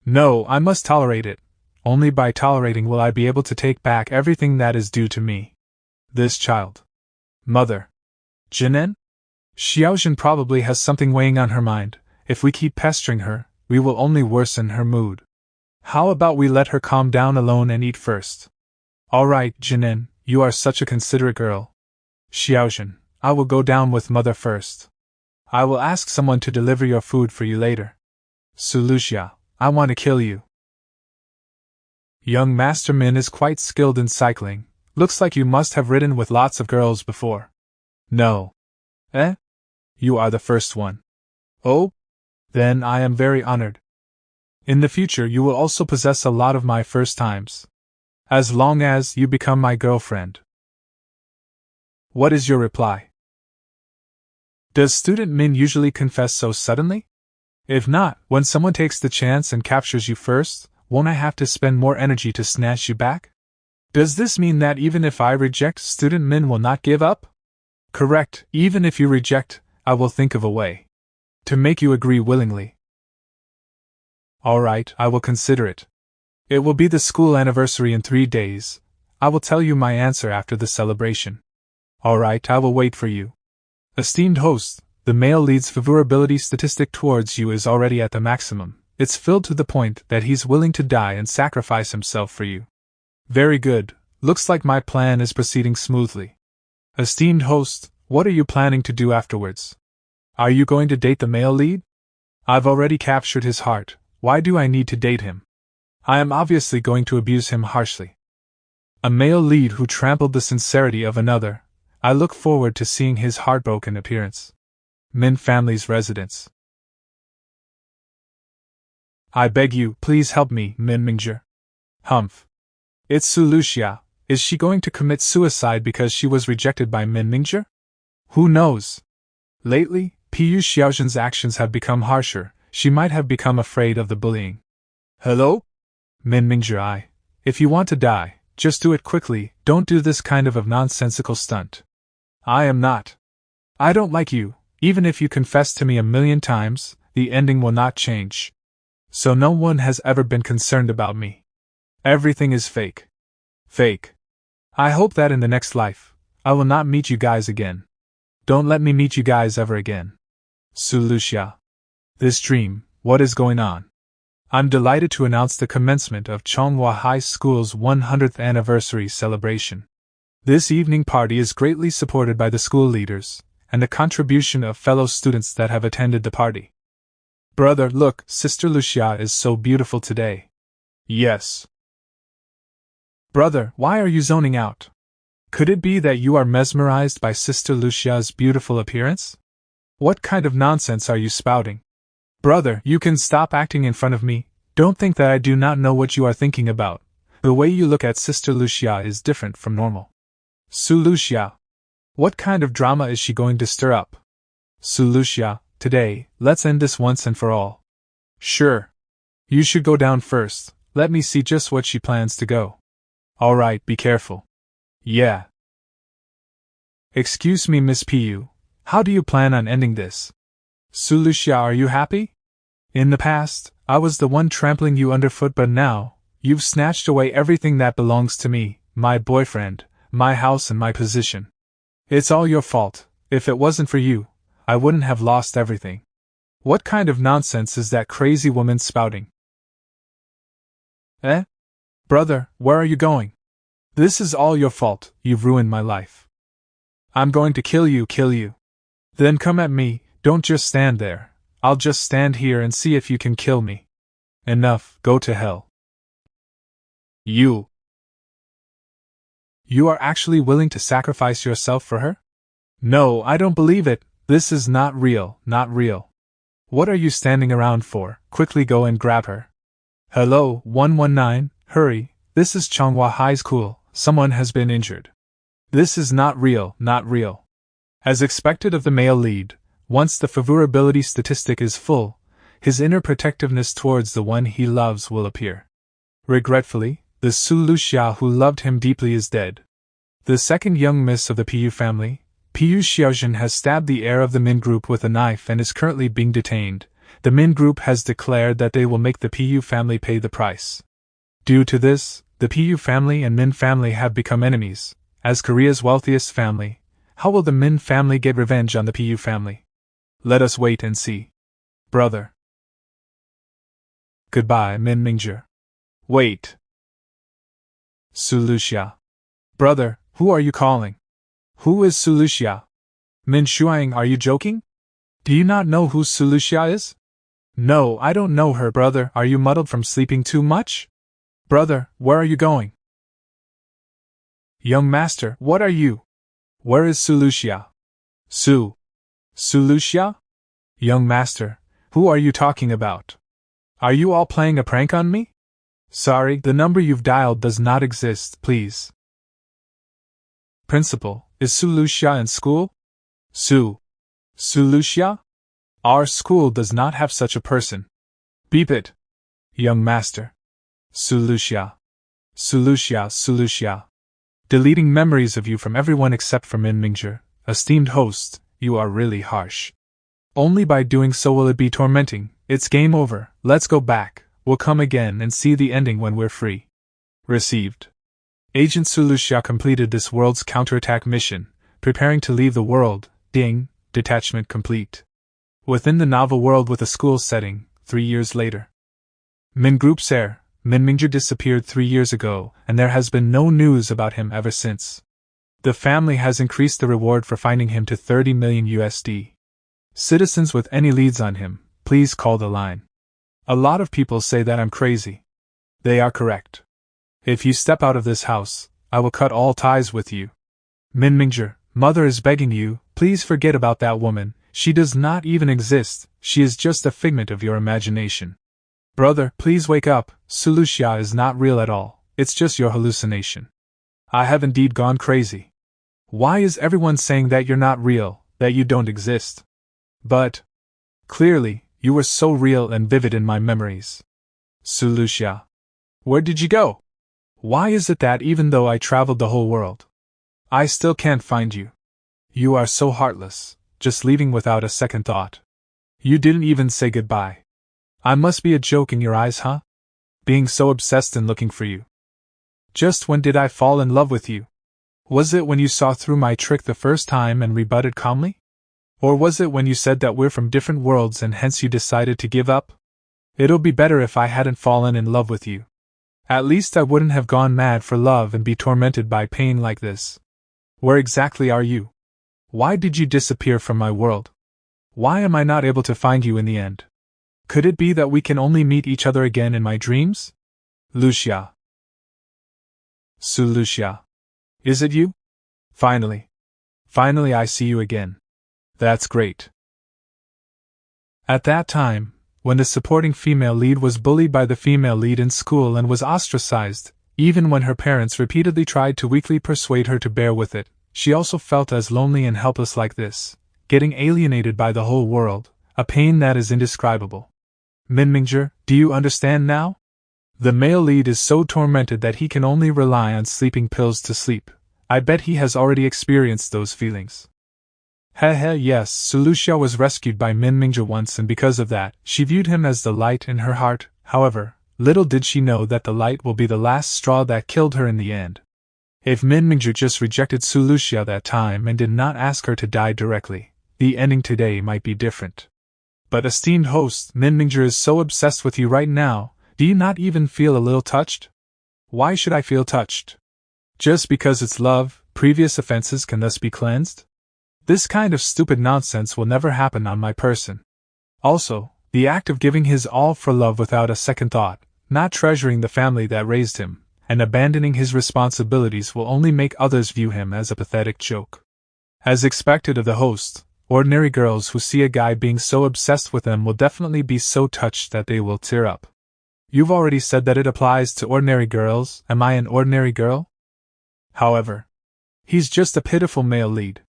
Speaker 1: No, I must tolerate it. Only by tolerating will I be able to take back everything that is due to me. This child. Mother. Janen? Xiaozhen probably has something weighing on her mind. If we keep pestering her, we will only worsen her mood. How about we let her calm down alone and eat first? All right, Janen, you are such a considerate girl. Xiaozhen, I will go down with mother first. I will ask someone to deliver your food for you later. Lüxia, I want to kill you. Young Master Min is quite skilled in cycling. Looks like you must have ridden with lots of girls before. No. You are the first one. Oh? Then I am very honored. In the future you will also possess a lot of my first times. As long as you become my girlfriend. What is your reply? Does student Min usually confess so suddenly? If not, when someone takes the chance and captures you first, won't I have to spend more energy to snatch you back? Does this mean that even if I reject, student Min will not give up? Correct, even if you reject, I will think of a way to make you agree willingly. Alright, I will consider it. It will be the school anniversary in 3 days. I will tell you my answer after the celebration. Alright, I will wait for you. Esteemed host, the male lead's favorability statistic towards you is already at the maximum. It's filled to the point that he's willing to die and sacrifice himself for you. Very good, looks like my plan is proceeding smoothly. Esteemed host, what are you planning to do afterwards? Are you going to date the male lead? I've already captured his heart, why do I need to date him? I am obviously going to abuse him harshly. A male lead who trampled the sincerity of another, I look forward to seeing his heartbroken appearance. Min family's residence. I beg you, please help me, Min Minger. Humph. It's Lüxia. Is she going to commit suicide because she was rejected by Min Minger? Who knows? Lately, Pei Xuan's actions have become harsher. She might have become afraid of the bullying. Hello? Min Minger, if you want to die, just do it quickly, don't do this kind of nonsensical stunt. I am not. I don't like you, even if you confess to me 1,000,000 times, the ending will not change. So no one has ever been concerned about me. Everything is fake. Fake. I hope that in the next life, I will not meet you guys again. Don't let me meet you guys ever again. Lüxia. This dream, what is going on? I'm delighted to announce the commencement of Changhua High School's 100th anniversary celebration. This evening party is greatly supported by the school leaders, and the contribution of fellow students that have attended the party. Brother, look, Sister Lüxia is so beautiful today. Yes. Brother, why are you zoning out? Could it be that you are mesmerized by Sister Lüxia's beautiful appearance? What kind of nonsense are you spouting? Brother, you can stop acting in front of me. Don't think that I do not know what you are thinking about. The way you look at Sister Lüxia is different from normal. Lüxia. What kind of drama is she going to stir up? Lüxia, today, let's end this once and for all. Sure. You should go down first. Let me see just what she plans to go. Alright, be careful. Yeah. Excuse me, Miss Pei, how do you plan on ending this? Lüxia, are you happy? In the past, I was the one trampling you underfoot, but now, you've snatched away everything that belongs to me, my boyfriend, my house and my position. It's all your fault. If it wasn't for you, I wouldn't have lost everything. What kind of nonsense is that crazy woman spouting? Eh? Brother, where are you going? This is all your fault, you've ruined my life. I'm going to kill you. Then come at me, don't just stand there. I'll just stand here and see if you can kill me. Enough, go to hell. You are actually willing to sacrifice yourself for her? No, I don't believe it, this is not real, not real. What are you standing around for? Quickly go and grab her. Hello, 119, hurry, this is Changhua High School, someone has been injured. This is not real, not real. As expected of the male lead, once the favorability statistic is full, his inner protectiveness towards the one he loves will appear. Regretfully, the Lüxia who loved him deeply is dead. The second young miss of the Pei family, Pei Xuan, has stabbed the heir of the Min group with a knife and is currently being detained. The Min group has declared that they will make the Pei family pay the price. Due to this, the Pei family and Min family have become enemies. As Korea's wealthiest family, how will the Min family get revenge on the Pei family? Let us wait and see. Brother. Goodbye, Min Minger. Wait. Lüxia. Brother, who are you calling? Who is Lüxia? Min Shuang, are you joking? Do you not know who Lüxia is? No, I don't know her. Brother, are you muddled from sleeping too much? Brother, where are you going? Young master, what are you? Where is Lüxia? Lüxia? Young master, who are you talking about? Are you all playing a prank on me? Sorry, the number you've dialed does not exist, please. Principal, is Lüxia in school? Lüxia? Our school does not have such a person. Beep it. Young master. Lüxia. Lüxia. Deleting memories of you from everyone except for Minger, esteemed host, you are really harsh. Only by doing so will it be tormenting. It's game over, let's go back, we'll come again and see the ending when we're free. Received. Agent Lüxia completed this world's counterattack mission, preparing to leave the world. Ding, detachment complete. Within the novel world with a school setting, 3 years later. Min Group's heir, Minger disappeared 3 years ago, and there has been no news about him ever since. The family has increased the reward for finding him to 30 million USD. Citizens with any leads on him, please call the line. A lot of people say that I'm crazy. They are correct. If you step out of this house, I will cut all ties with you. Minger, mother is begging you, please forget about that woman, she does not even exist, she is just a figment of your imagination. Brother, please wake up, Lüxia is not real at all, it's just your hallucination. I have indeed gone crazy. Why is everyone saying that you're not real, that you don't exist? But clearly, you were so real and vivid in my memories. Lüxia. Where did you go? Why is it that even though I traveled the whole world, I still can't find you? You are so heartless, just leaving without a second thought. You didn't even say goodbye. I must be a joke in your eyes, huh? Being so obsessed and looking for you. Just when did I fall in love with you? Was it when you saw through my trick the first time and rebutted calmly? Or was it when you said that we're from different worlds and hence you decided to give up? It'll be better if I hadn't fallen in love with you. At least I wouldn't have gone mad for love and be tormented by pain like this. Where exactly are you? Why did you disappear from my world? Why am I not able to find you in the end? Could it be that we can only meet each other again in my dreams? Lüxia. Lüxia. Is it you? Finally I see you again. That's great. At that time, when the supporting female lead was bullied by the female lead in school and was ostracized, even when her parents repeatedly tried to weakly persuade her to bear with it, she also felt as lonely and helpless like this, getting alienated by the whole world, a pain that is indescribable. Minger, do you understand now? The male lead is so tormented that he can only rely on sleeping pills to sleep. I bet he has already experienced those feelings. Yes, Lüxia was rescued by Minger once, and because of that, she viewed him as the light in her heart. However, little did she know that the light will be the last straw that killed her in the end. If Minger just rejected Lüxia that time and did not ask her to die directly, the ending today might be different. But esteemed host, Minger is so obsessed with you right now, do you not even feel a little touched? Why should I feel touched? Just because it's love, previous offenses can thus be cleansed? This kind of stupid nonsense will never happen on my person. Also, the act of giving his all for love without a second thought, not treasuring the family that raised him, and abandoning his responsibilities will only make others view him as a pathetic joke. As expected of the host, ordinary girls who see a guy being so obsessed with them will definitely be so touched that they will tear up. You've already said that it applies to ordinary girls, am I an ordinary girl? However, he's just a pitiful male lead.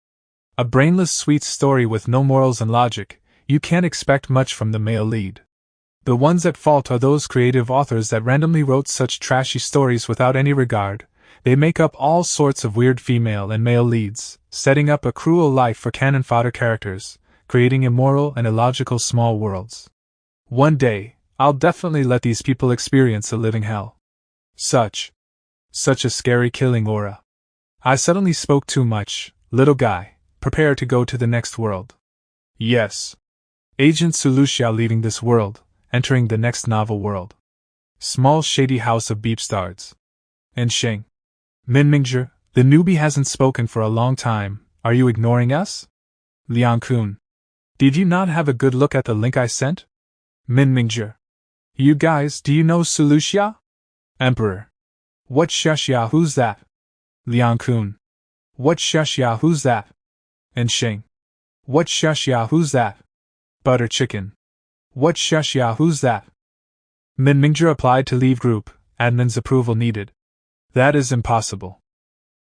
Speaker 1: A brainless sweet story with no morals and logic, you can't expect much from the male lead. The ones at fault are those creative authors that randomly wrote such trashy stories without any regard. They make up all sorts of weird female and male leads, setting up a cruel life for cannon fodder characters, creating immoral and illogical small worlds. One day, I'll definitely let these people experience a living hell. Such a scary killing aura. I suddenly spoke too much, little guy. Prepare to go to the next world. Yes. Agent Lüxia leaving this world, entering the next novel world. Small shady house of beep stars. And Sheng. Minger, the newbie hasn't spoken for a long time, are you ignoring us? Liang-kun. Did you not have a good look at the link I sent? Minger. You guys, do you know Lüxia? Emperor. What Shia, who's that? Liang-kun. What Shia, who's that? And Sheng. What Shia, who's that? Butter chicken. What Shia, who's that? Minger applied to leave group, admin's approval needed. That is impossible.